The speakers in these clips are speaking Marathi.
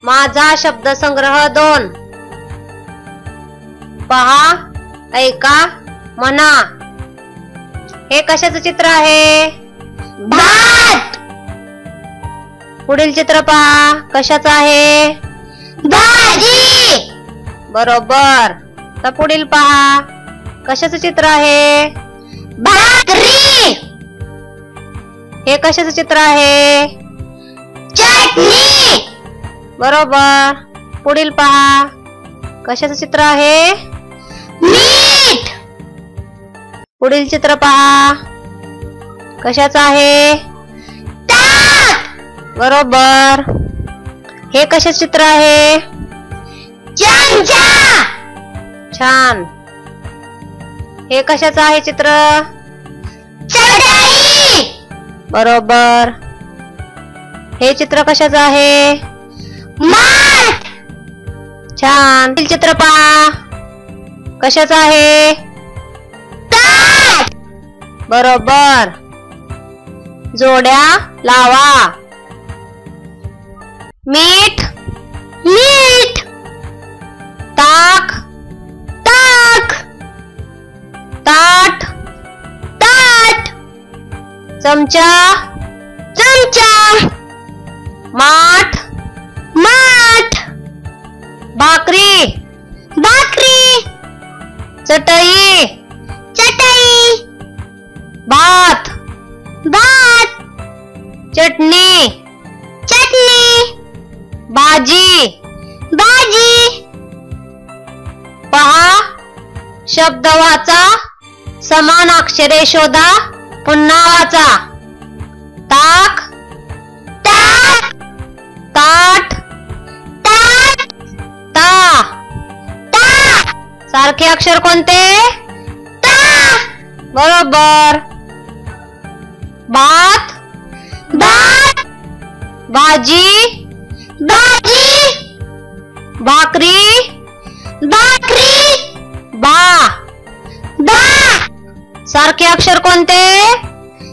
माझा शब्दसंग्रह 2. पहा, ऐका, म्हणा. हे कशाचं चित्र आहे? भात. पुढील चित्र पहा, कशाचं आहे? भाजी. बरोबर. तर पुढील पहा, कशाचं चित्र आहे? भाकरी. हे कशाचं चित्र आहे? चटणी. बरोबर. पुढील पहा, कशाचं चित्र आहे? मीठ. पुढील चित्र पहा, कशाचं आहे? ताक. बरोबर. हे कशाचं चित्र आहे? चमचा. छान. हे कशाचं आहे चित्र? चटई. बरोबर. हे चित्र कशाचं आहे? माठ. छान. पुढील चित्र पहा, कशाचं आहे? ताट. बरोबर. जोड्या लावा. मीठ. मीठ. ताक. ताक. ताट. ताट. चमचा. चमचा. माठ. माठ. भाकरी. भाकरी. चटई. चटई. भात. भात. चटणी. चटणी. भाजी. भाजी. पहा, शब्द वाचा, समान अक्षरे शोधा, पुन्हा वाचा. ताक. ताक. ताट. ताट. ता. ता. सारखे अक्षर कोणते? ता. बरोबर. भात. भात. भाजी. भाजी. भाकरी. भाकरी. बा. बा. सारखे अक्षर कोणते?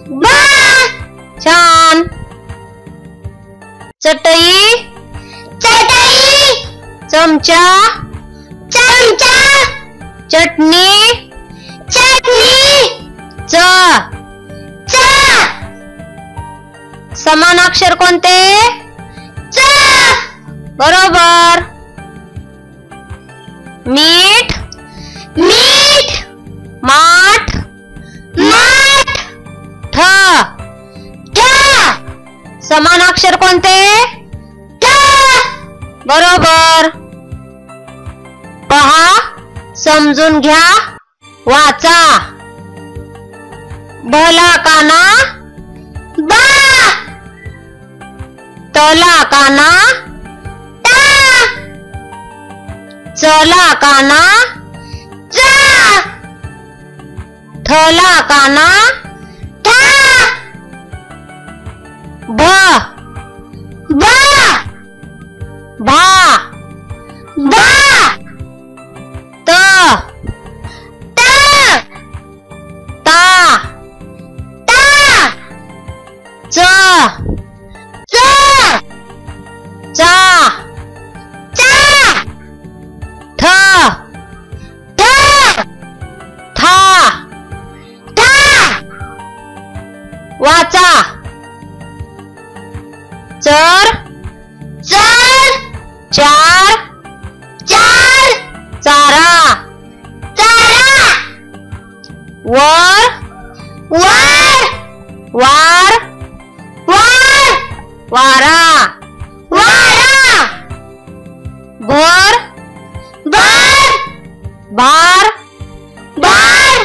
बा. छान. चटई. चटई. चमचा. चमचा. चटणी. चटणी. च. चा. समान अक्षर कोणते? चा. बरोबर. मीठ. मीठ. माठ. माठ. ठ. ठा. समान अक्षर कोणते? ठा. बरोबर. पहा, समजून घ्या, वाचा. भला काना. बा. तला काना. ता. चला काना. चा. ठला काना. ठा. भ. बा. भा. बा. त. ता. ता. ता. च. चा. चा. चा. ठ. ठा. था. ठा. वाचा. चर. चर. चार. चार. चारा. चारा. वर. वर. वार. वर. वारा. वारा. भर. भर. भार. भार.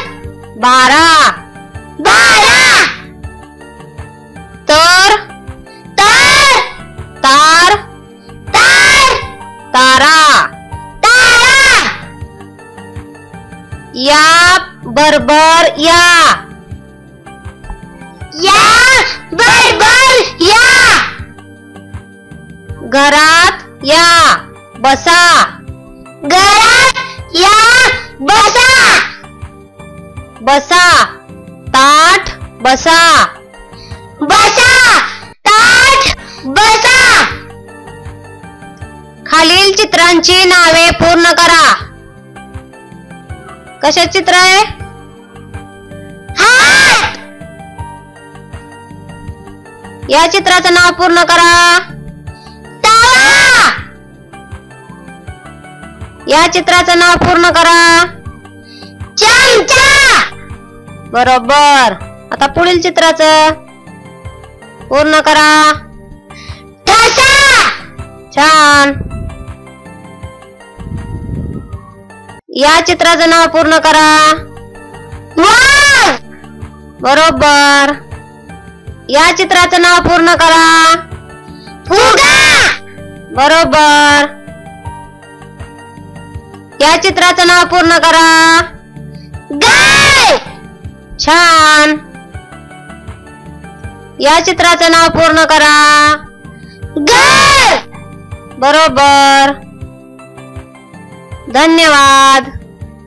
बारा. बारा. तर. तर. तार. तार. तारा. तारा. या बरोबर या. या बरोबर या. घरात या. बसा. घरात या. बसा. बसा. ताट. बसा. बसा. ताट. बसा. खालील चित्रांची नावे पूर्ण करा. कशाचे चित्र आहे? हात. या चित्राचं नाव पूर्ण करा. तवा. या चित्राचं नाव पूर्ण करा. चमचा. बरोबर. आता पुढील चित्राचं पूर्ण करा. ठसा. छान. या चित्राचं नाव पूर्ण करा. वाघ. बरोबर. या चित्राचं नाव पूर्ण करा. फुगा. बरोबर. या चित्राचं नाव पूर्ण करा. गाय. छान. या चित्राचं नाव पूर्ण करा. घर. बरोबर. धन्यवाद.